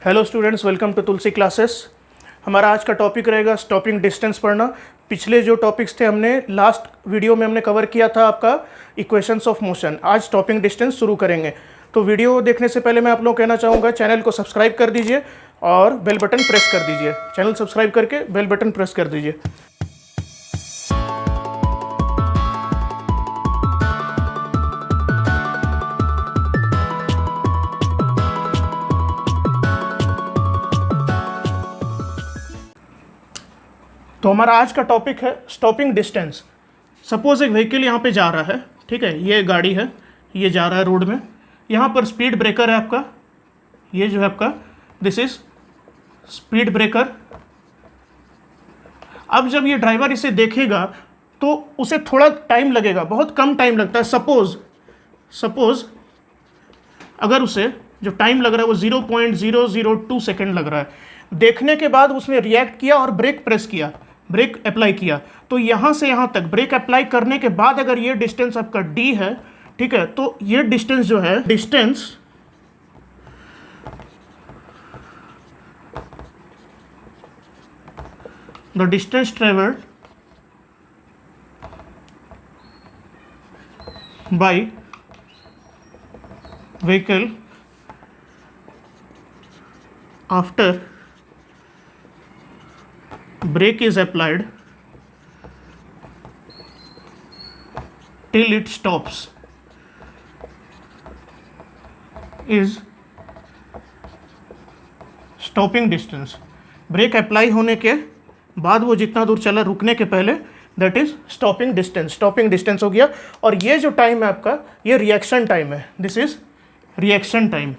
Hello students, welcome to Tulsi classes. हमारा आज का टॉपिक रहेगा स्टॉपिंग डिस्टेंस पढ़ना। पिछले जो टॉपिक्स थे हमने लास्ट वीडियो में हमने कवर किया था आपका इक्वेशंस ऑफ मोशन। आज स्टॉपिंग डिस्टेंस शुरू करेंगे। तो वीडियो देखने से पहले मैं आप लोगों को कहना चाहूँगा, चैनल को सब्सक्राइब कर दीजिए और बेल बटन प्रेस कर दीजिए। चैनल सब्सक्राइब करके बेल बटन प्रेस कर दीजिए। तो हमारा आज का टॉपिक है स्टॉपिंग डिस्टेंस। सपोज एक व्हीकल यहाँ पे जा रहा है, ठीक है, ये गाड़ी है, ये जा रहा है रोड में, यहाँ पर स्पीड ब्रेकर है आपका, ये जो है आपका दिस इज स्पीड ब्रेकर। अब जब ये ड्राइवर इसे देखेगा तो उसे थोड़ा टाइम लगेगा, बहुत कम टाइम लगता है। सपोज अगर उसे जो टाइम लग रहा है वो 0.002 सेकेंड लग रहा है, देखने के बाद उसने रिएक्ट किया और ब्रेक प्रेस किया, ब्रेक अप्लाई किया, तो यहाँ से यहाँ तक ब्रेक अप्लाई करने के बाद अगर ये डिस्टेंस आपका d है, ठीक है, तो ये डिस्टेंस जो है the distance travelled by vehicle after brake is applied till it stops is stopping distance। Break apply होने के बाद वो जितना दूर चला रुकने के पहले, that is stopping distance. Stopping distance हो गया। और ये जो टाइम है आपका, ये रिएक्शन टाइम है, दिस इज रिएक्शन टाइम,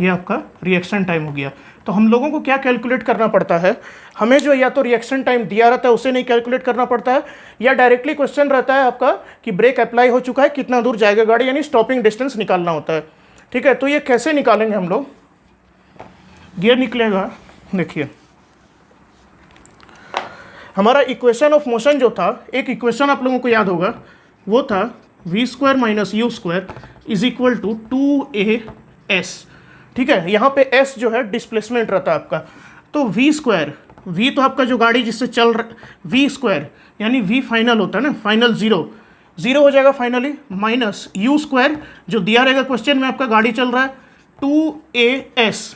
ये आपका रिएक्शन टाइम हो गया। तो हम लोगों को क्या कैलकुलेट करना पड़ता है, हमें जो या तो रिएक्शन टाइम दिया रहता है उसे नहीं कैलकुलेट करना पड़ता है, या डायरेक्टली क्वेश्चन रहता है आपका कि ब्रेक अप्लाई हो चुका है, कितना दूर जाएगा गाड़ी, यानी स्टॉपिंग डिस्टेंस निकालना होता है। ठीक है, तो ये कैसे निकालेंगे हम लोग, ये निकलेगा, देखिए हमारा इक्वेशन ऑफ मोशन जो था, एक इक्वेशन आप लोगों को याद होगा, वो था v² minus u² is equal to 2as। ठीक है, यहाँ पे s जो है डिस्प्लेसमेंट रहता है आपका, तो v² v तो आपका जो गाड़ी जिससे चल रहा, v² यानी v फाइनल होता है ना, फाइनल जीरो हो जाएगा फाइनली, माइनस u² जो दिया रहेगा क्वेश्चन में आपका गाड़ी चल रहा है 2as।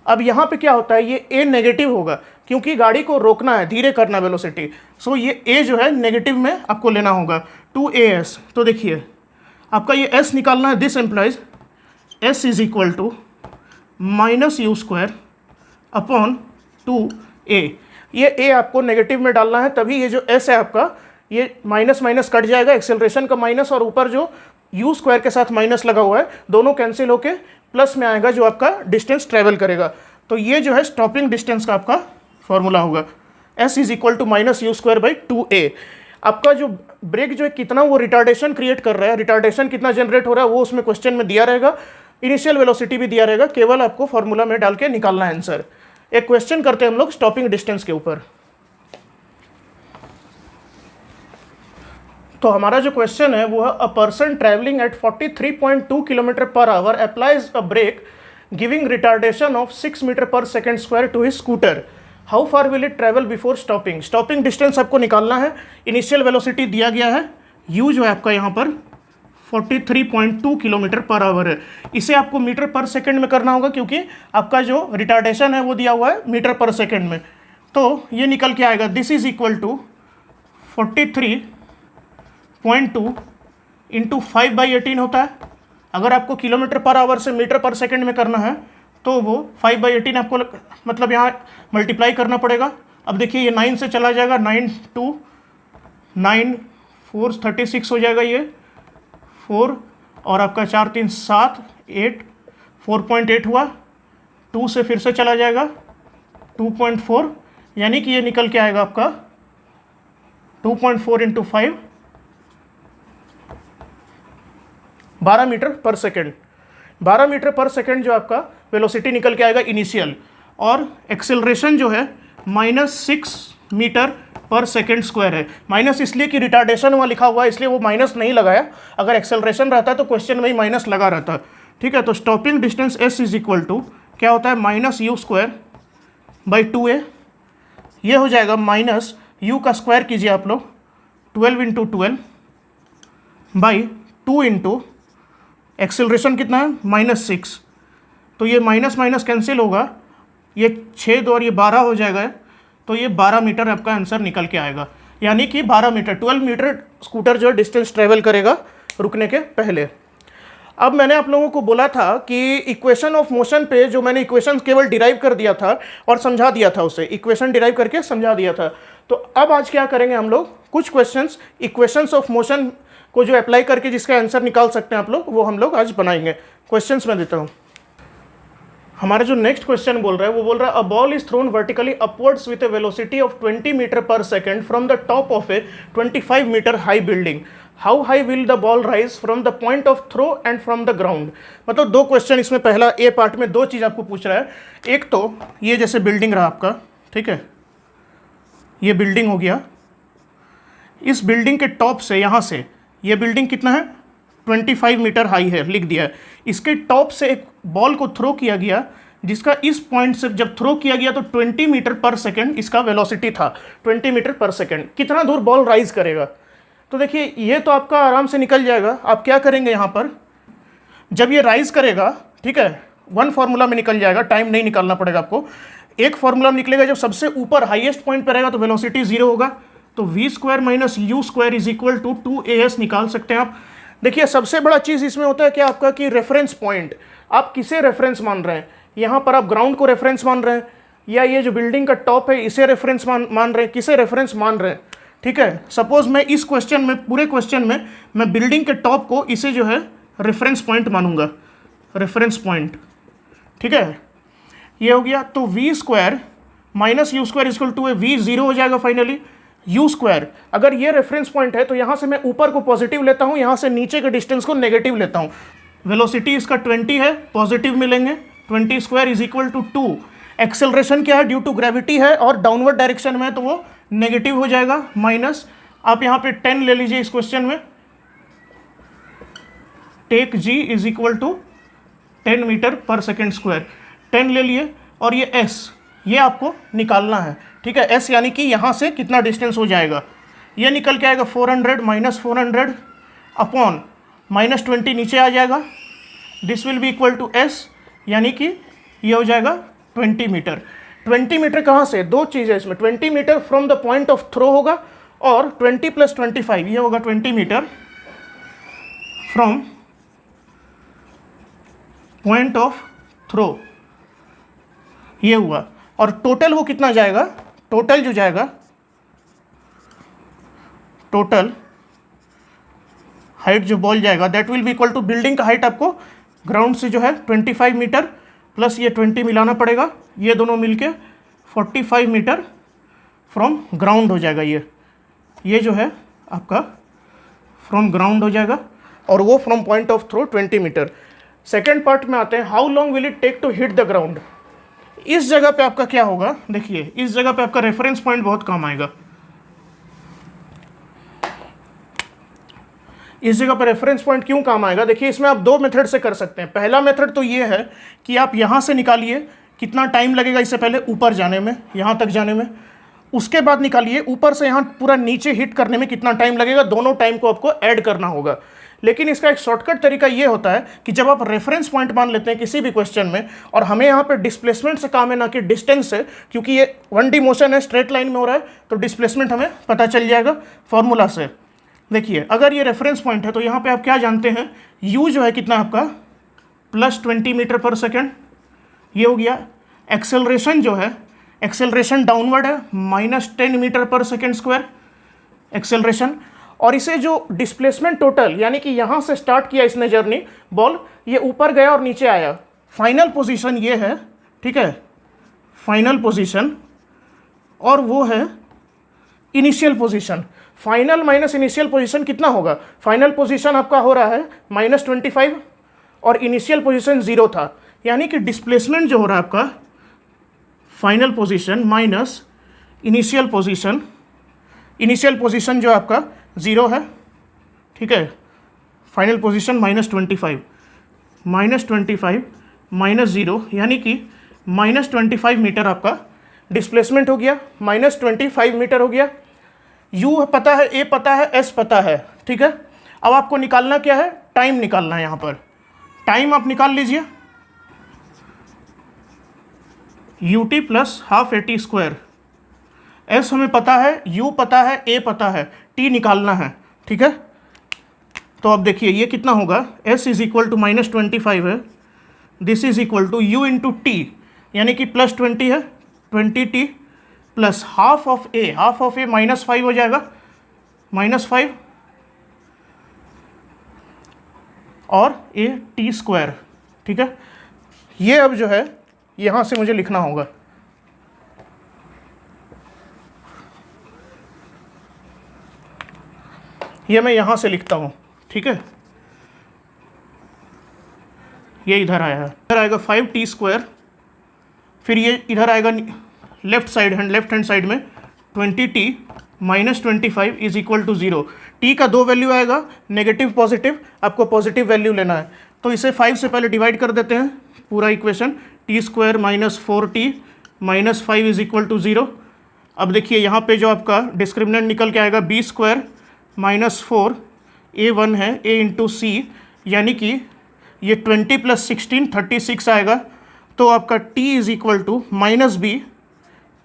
अब यहाँ पे क्या होता है, ये a नेगेटिव होगा क्योंकि गाड़ी को रोकना है, धीरे करना वेलोसिटी, सो ये a जो है नेगेटिव में आपको लेना होगा 2as। तो देखिए आपका ये s निकालना है, this implies s is equal to minus u² upon 2a। ये a आपको नेगेटिव में डालना है, तभी ये जो s है आपका, ये माइनस माइनस कट जाएगा, एक्सेलरेशन का माइनस, और ऊपर जो u² के साथ माइनस लगा हुआ है, दोनों कैंसिल होके प्लस में आएगा जो आपका डिस्टेंस ट्रेवल करेगा। तो ये जो है स्टॉपिंग डिस्टेंस का आपका फॉर्मूला होगा, s is equal to minus u² by 2a। आपका जो ब्रेक जो है कितना वो रिटार्डेशन क्रिएट कर रहा है, रिटार्डेशन कितना जनरेट हो रहा है वो उसमें क्वेश्चन में दिया रहेगा, इनिशियल वेलोसिटी भी दिया रहेगा, केवल आपको फॉर्मूला में डाल के निकालना है आंसर। एक क्वेश्चन करते हैं हम लोग स्टॉपिंग डिस्टेंस के ऊपर। तो हमारा जो क्वेश्चन है वो है, a person travelling at 43.2 kilometre per hour applies a brake giving retardation of 6 metre पर second square to his scooter, how far will it travel before stopping. Stopping distance आपको निकालना है, इनिशियल वेलोसिटी दिया गया है, u जो है आपका यहाँ पर 43.2 किलोमीटर पर आवर है, इसे आपको मीटर पर सेकंड में करना होगा क्योंकि आपका जो रिटार्डेशन है वो दिया हुआ है मीटर पर सेकंड में। तो ये निकल के आएगा, this is equal to 43.2 into 5/18 होता है। अगर आपको किलोमीटर पर आवर से मीटर पर सेकंड में करना है तो वो 5/18 आपको मतलब यहाँ मल्टीप्लाई करना पड़ेगा। अब देखिए ये 9 से चला जाएगा, 9 2 9 4 36 हो जाएगा, ये 4 और आपका 4 3 7 8 4.8 हुआ, 2 से फिर से चला जाएगा 2.4, यानी कि ये निकल के आएगा आपका 2.4 इंटू 5 12 मीटर पर सेकेंड। 12 मीटर पर सेकेंड जो आपका वेलोसिटी निकल के आएगा इनिशियल, और एक्सेलरेशन जो है -6 मीटर पर सेकेंड स्क्वायर है। माइनस इसलिए कि रिटार्डेशन वहाँ लिखा हुआ है, इसलिए वो माइनस नहीं लगाया, अगर एक्सेलरेशन रहता तो क्वेश्चन में ही माइनस लगा रहता। ठीक है, तो stopping distance s is equal to क्या होता है minus u square by 2a, ये हो जाएगा माइनस u का स्क्वायर कीजिए आप लोग 12 इंटू 12 बाई 2 इंटू एक्सेलरेशन कितना है -6, तो ये माइनस माइनस कैंसिल होगा, ये 6 2 और ये 12 हो जाएगा, तो ये 12 मीटर आपका आंसर निकल के आएगा। यानी कि 12 मीटर 12 मीटर स्कूटर जो है डिस्टेंस ट्रेवल करेगा रुकने के पहले। अब मैंने आप लोगों को बोला था कि इक्वेशन ऑफ मोशन पे जो मैंने इक्वेशन केवल डिराइव कर दिया था और समझा दिया था, उसे इक्वेशन डिराइव करके समझा दिया था। तो अब आज क्या करेंगे हम लोग, कुछ क्वेश्चंस इक्वेशंस ऑफ मोशन को जो अप्लाई करके जिसका आंसर निकाल सकते हैं आप लोग, वो हम लोग आज बनाएंगे। क्वेश्चंस मैं देता हूँ। हमारा जो नेक्स्ट क्वेश्चन बोल रहा है वो बोल रहा है a ball is thrown vertically upwards with a velocity of 20 metre पर second from the top of a 25 metre high building, how high will the ball rise from the point of throw and from the ground. मतलब दो question इसमें, पहला ए part में दो चीज़ आपको पूछ रहा है। एक तो ये जैसे बिल्डिंग रहा आपका, ठीक है, ये बिल्डिंग हो गया, इस बिल्डिंग के टॉप से यहाँ से ये बिल्डिंग कितना है 25 मीटर हाई है, लिख दिया है। इसके टॉप से एक बॉल को थ्रो किया गया जिसका इस पॉइंट से जब थ्रो किया गया तो 20 मीटर पर सेकेंड इसका वेलोसिटी था, 20 मीटर पर सेकेंड। कितना दूर बॉल राइज करेगा, तो देखिए ये तो आपका आराम से निकल जाएगा। आप क्या करेंगे यहाँ पर, जब ये राइज करेगा, ठीक है, वन फार्मूला में निकल जाएगा, टाइम नहीं निकालना पड़ेगा आपको। एक फार्मूला में निकलेगा, जब सबसे ऊपर हाईएस्ट पॉइंट पर रहेगा तो वेलोसिटी 0 होगा, तो v square minus u square is equal to 2as निकाल सकते हैं आप। देखिए सबसे बड़ा चीज़ इसमें होता है क्या आपका कि रेफरेंस पॉइंट, आप किसे रेफरेंस मान रहे हैं। यहाँ पर आप ग्राउंड को रेफरेंस मान रहे हैं या ये जो बिल्डिंग का टॉप है इसे रेफरेंस मान रहे हैं, किसे रेफरेंस मान रहे हैं। ठीक है, सपोज मैं इस क्वेश्चन में, पूरे क्वेश्चन में मैं बिल्डिंग के टॉप को इसे जो है रेफरेंस पॉइंट मानूंगा, रेफरेंस पॉइंट। ठीक है, ये हो गया। तो v square minus u square equal to v 0 हो जाएगा फाइनली। यू स्क्वायर, अगर ये रेफरेंस पॉइंट है तो यहाँ से मैं ऊपर को पॉजिटिव लेता हूँ, यहाँ से नीचे के डिस्टेंस को नेगेटिव लेता हूँ। वेलोसिटी इसका 20 है, पॉजिटिव मिलेंगे, 20 square is equal to 2। Acceleration क्या है, ड्यू टू ग्रेविटी है और डाउनवर्ड डायरेक्शन में है तो वो नेगेटिव हो जाएगा, माइनस। आप यहाँ पे 10 ले लीजिए इस क्वेश्चन में, take g is equal to 10 metre पर सेकेंड स्क्वायर, 10 ले लिए। और ये s, ये आपको निकालना है, ठीक है। s यानी कि यहाँ से कितना डिस्टेंस हो जाएगा, ये निकल के आएगा 400 माइनस 400 अपॉन माइनस 20 नीचे आ जाएगा, this will be equal to s, यानी कि ये हो जाएगा 20 मीटर। 20 मीटर कहाँ से, दो चीज़ है इसमें, 20 metre from the point of throw होगा और 20 प्लस 25 ये होगा 20 metre from point of throw, ये हुआ। और टोटल वो कितना जाएगा, टोटल जो जाएगा, टोटल हाइट जो बॉल जाएगा that will be equal to, building का हाइट आपको ग्राउंड से जो है 25 मीटर प्लस ये 20 मिलाना पड़ेगा, ये दोनों मिलके 45 मीटर फ्रॉम ग्राउंड हो जाएगा। ये जो है आपका फ्रॉम ग्राउंड हो जाएगा और वो from point of throw 20 metre. Second part में आते हैं, how long will it take to hit the ground. इस जगह पे आपका क्या होगा, देखिए इस जगह पे आपका रेफरेंस पॉइंट बहुत काम आएगा। इस जगह पर रेफरेंस पॉइंट क्यों काम आएगा, देखिए इसमें आप दो मेथड से कर सकते हैं। पहला मेथड तो ये है कि आप यहाँ से निकालिए कितना टाइम लगेगा इससे पहले ऊपर जाने में, यहाँ तक जाने में, उसके बाद निकालिए ऊपर से यहाँ पूरा नीचे हिट करने में कितना टाइम लगेगा, दोनों टाइम को आपको ऐड करना होगा। लेकिन इसका एक शॉर्टकट तरीका ये होता है कि जब आप रेफरेंस पॉइंट मान लेते हैं किसी भी क्वेश्चन में, और हमें यहाँ पे डिस्प्लेसमेंट से काम है ना कि डिस्टेंस से, क्योंकि ये 1D मोशन है, स्ट्रेट लाइन में हो रहा है, तो डिस्प्लेसमेंट हमें पता चल जाएगा फॉर्मूला से। देखिए अगर ये रेफरेंस पॉइंट है तो यहाँ पे आप क्या जानते हैं, u जो है कितना आपका प्लस 20 मीटर पर सेकेंड, ये हो गया। एक्सेलरेशन जो है, एक्सेलरेशन डाउनवर्ड है, माइनस 10 मीटर पर सेकेंड स्क्वायर एक्सेलरेशन। और इसे जो डिस्प्लेसमेंट टोटल, यानी कि यहाँ से स्टार्ट किया इसने जर्नी बॉल, ये ऊपर गया और नीचे आया, फाइनल पोजीशन ये है, ठीक है, फाइनल पोजीशन, और वो है initial position. Final minus initial position कितना होगा, फाइनल पोजीशन आपका हो रहा है -25 और इनिशियल पोजीशन 0 था, यानी कि डिस्प्लेसमेंट जो हो रहा है आपका final position minus initial position, initial position जो आपका 0 है, ठीक है, फाइनल पोजीशन -25, -25 -0 यानी कि -25 मीटर आपका डिस्प्लेसमेंट हो गया, -25 मीटर हो गया। u पता है, a पता है, s पता है, ठीक है। अब आपको निकालना क्या है, टाइम निकालना है। यहाँ पर टाइम आप निकाल लीजिए, ut plus half AT square. s हमें पता है, u पता है, a पता है, t निकालना है, ठीक है। तो अब देखिए ये कितना होगा, s इज इक्वल टू -25 है, this is equal to u into t यानी कि +20 है, 20t plus half of a -5 हो जाएगा, -5 और a t स्क्वायर, ठीक है। ये अब जो है यहाँ से मुझे लिखना होगा, ये मैं यहाँ से लिखता हूँ, ठीक है। ये इधर आया है, इधर आएगा 5t स्क्वायर, फिर ये इधर आएगा लेफ्ट हैंड साइड में 20t -25 is equal to 0। t का दो वैल्यू आएगा, नेगेटिव पॉजिटिव, आपको पॉजिटिव वैल्यू लेना है। तो इसे 5 से पहले डिवाइड कर देते हैं, पूरा equation t square -4t -5 is equal to 0। अब देखिए यहाँ पे जो आपका डिस्क्रिमिनेंट निकल के आएगा b स्क्वायर -4 a1 है, a इंटू सी, यानी कि ये 20 + 16 36 आएगा। तो आपका t is equal to -b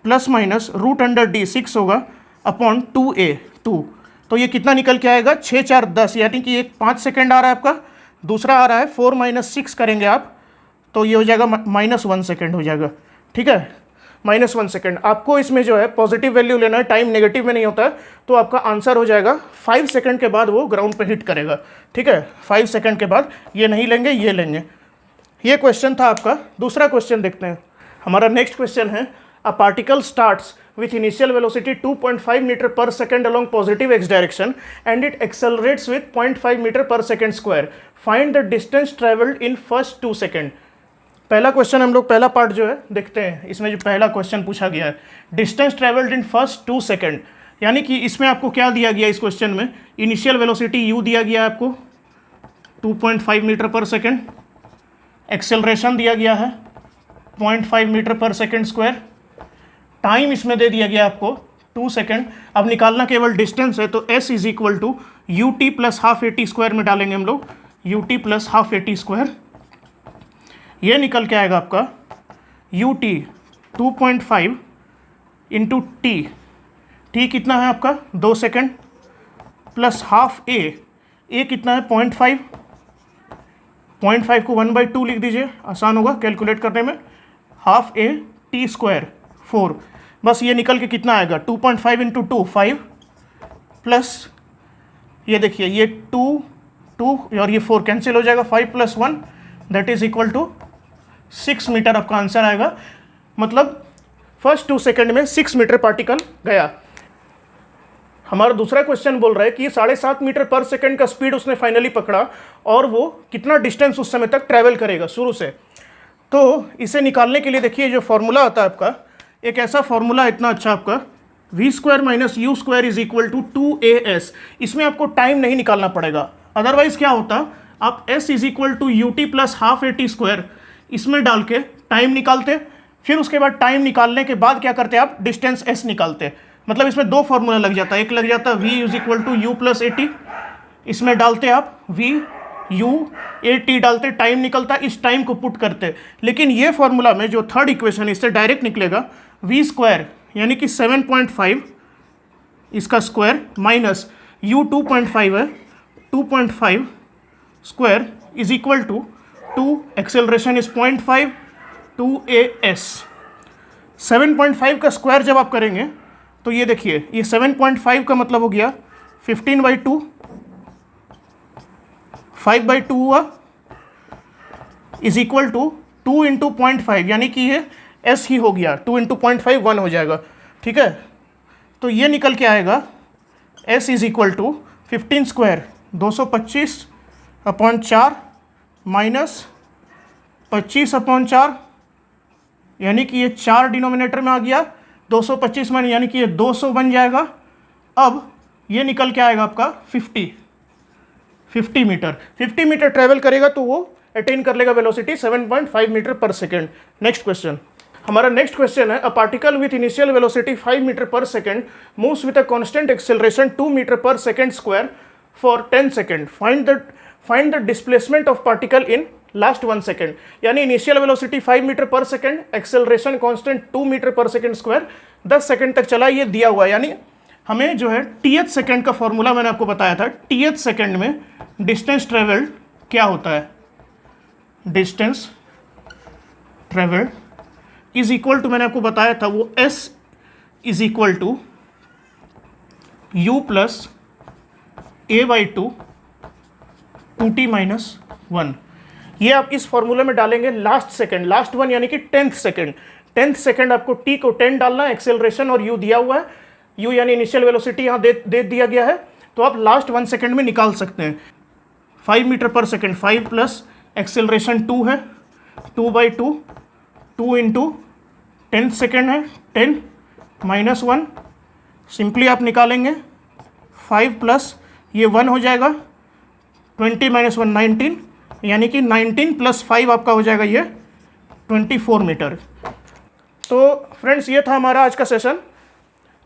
plus minus √d 6 होगा अपॉन 2a 2। तो ये कितना निकल के आएगा, 6 4 10, यानी कि एक 5 सेकेंड आ रहा है आपका, दूसरा आ रहा है 4 - 6 करेंगे आप तो ये हो जाएगा -1 सेकेंड हो जाएगा, ठीक है, -1 सेकेंड। आपको इसमें जो है पॉजिटिव वैल्यू लेना है, टाइम नेगेटिव में नहीं होता है, तो आपका आंसर हो जाएगा 5 सेकेंड के बाद वो ग्राउंड पे हिट करेगा, ठीक है। 5 सेकेंड के बाद ये नहीं लेंगे, ये लेंगे। ये क्वेश्चन था आपका। दूसरा क्वेश्चन देखते हैं। हमारा नेक्स्ट क्वेश्चन है, a particle starts with initial velocity 2.5 meter per second along positive x direction and it accelerates with 0.5 meter per second square. Find the distance traveled in first 2 second. पहला question हम लोग पहला part जो है देखते हैं। इसमें जो पहला क्वेश्चन पूछा गया है, distance travelled in first 2 second, यानी कि इसमें आपको क्या दिया गया, इस क्वेश्चन में इनिशियल वेलोसिटी u दिया गया है आपको 2.5 मीटर पर सेकेंड, एक्सेलरेशन दिया गया है 0.5 मीटर पर सेकेंड स्क्वायर, टाइम इसमें दे दिया गया आपको 2 सेकेंड। अब निकालना केवल डिस्टेंस है, तो s is equal to ut plus half AT square में डालेंगे हम लोग, ut plus half AT square. ये निकल के आएगा आपका ut 2.5 इंटू t कितना है आपका 2 सेकेंड, प्लस हाफ a कितना है 0.5 को 1/2 लिख दीजिए, आसान होगा कैलकुलेट करने में, हाफ a t स्क्वायर 4। बस ये निकल के कितना आएगा 2.5 इंटू 2 5 प्लस ये देखिए ये 2 और ये 4 कैंसिल हो जाएगा, 5 + 1 that is equal to 6 metre आपका आंसर आएगा। मतलब फर्स्ट 2 सेकेंड में 6 मीटर पार्टिकल गया। हमारा दूसरा क्वेश्चन बोल रहा है कि 7.5 मीटर पर सेकेंड का स्पीड उसने फाइनली पकड़ा और वो कितना डिस्टेंस उस समय तक ट्रैवल करेगा शुरू से। तो इसे निकालने के लिए देखिए जो फॉर्मूला आता है आपका, एक ऐसा फॉर्मूला इतना अच्छा आपका v² - u² is equal to 2as। इसमें आपको टाइम नहीं निकालना पड़ेगा, अदरवाइज क्या होता, आप s is equal to ut plus half AT square इसमें डाल के टाइम निकालते, फिर उसके बाद टाइम निकालने के बाद क्या करते आप डिस्टेंस s निकालते। मतलब इसमें दो फॉर्मूला लग जाता है, एक लग जाता v is equal to u plus AT, इसमें डालते आप v u AT डालते, टाइम निकलता, इस टाइम को पुट करते। लेकिन ये फॉर्मूला में जो थर्ड इक्वेशन इससे डायरेक्ट निकलेगा v² यानी कि 7.5 इसका स्क्वायर माइनस u 2.5 है, 2.5 square is equal to 2 acceleration is 0.5 2as। 7.5 का स्क्वायर जब आप करेंगे तो ये देखिए ये 7.5 का मतलब हो गया 15/2, 5/2 हुआ इज इक्वल टू 2 इंटू 0.5 यानी कि ये s ही हो गया, 2 इंटू 0.5 1 हो जाएगा, ठीक है। तो ये निकल के आएगा s is equal to 15 square 225/4 minus 25/4 यानी कि ये 4 डिनोमिनेटर में आ गया, 225 में यानी कि ये 200 बन जाएगा। अब ये निकल के आएगा आपका 50 मीटर ट्रेवल करेगा तो वो अटेन कर लेगा वेलोसिटी 7.5 मीटर पर सेकेंड। नेक्स्ट क्वेश्चन, हमारा नेक्स्ट क्वेश्चन है, a particle with initial velocity 5 metre पर second moves with a constant acceleration 2 metre पर second square for 10 second, find the displacement of particle in last 1 second. यानी initial velocity 5 metre पर second, acceleration constant 2 metre पर second square, 10 second तक चला, ये दिया हुआ है। यानी हमें जो है टीएथ सेकेंड का फॉर्मूला मैंने आपको बताया था, टीएथ सेकेंड में डिस्टेंस ट्रेवल्ड क्या होता है, distance travelled is equal to, मैंने आपको बताया था वो s is equal to u plus a/2 2t minus 1। ये आप इस फॉर्मूले में डालेंगे लास्ट सेकंड, लास्ट वन यानी कि 10th सेकंड। 10th सेकंड आपको t को 10 डालना है, एक्सेलरेशन और u दिया हुआ है, u यानी इनिशियल वेलोसिटी यहाँ दे दिया गया है, तो आप लास्ट 1 सेकंड में निकाल सकते हैं। 5 मीटर पर सेकंड, 5 प्लस एक्सेलरेशन 2 है, 2/2, 2 इंटू 10th सेकेंड है 10 माइनस 1, सिंपली आप निकालेंगे 5 प्लस ये 1 हो जाएगा, 20 माइनस 1 19, यानी कि 19 प्लस 5 आपका हो जाएगा ये 24 मीटर। तो फ्रेंड्स ये था हमारा आज का सेशन।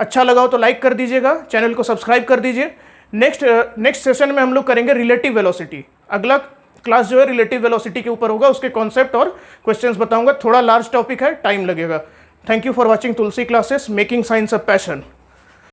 अच्छा लगा हो तो लाइक कर दीजिएगा, चैनल को सब्सक्राइब कर दीजिए। नेक्स्ट सेशन में हम लोग करेंगे रिलेटिव वेलोसिटी। अगला क्लास जो है रिलेटिव वेलोसिटी के ऊपर होगा, उसके कॉन्सेप्ट और क्वेश्चंस बताऊंगा। थोड़ा लार्ज टॉपिक है, टाइम लगेगा। Thank you for watching Tulsi classes, making science a passion.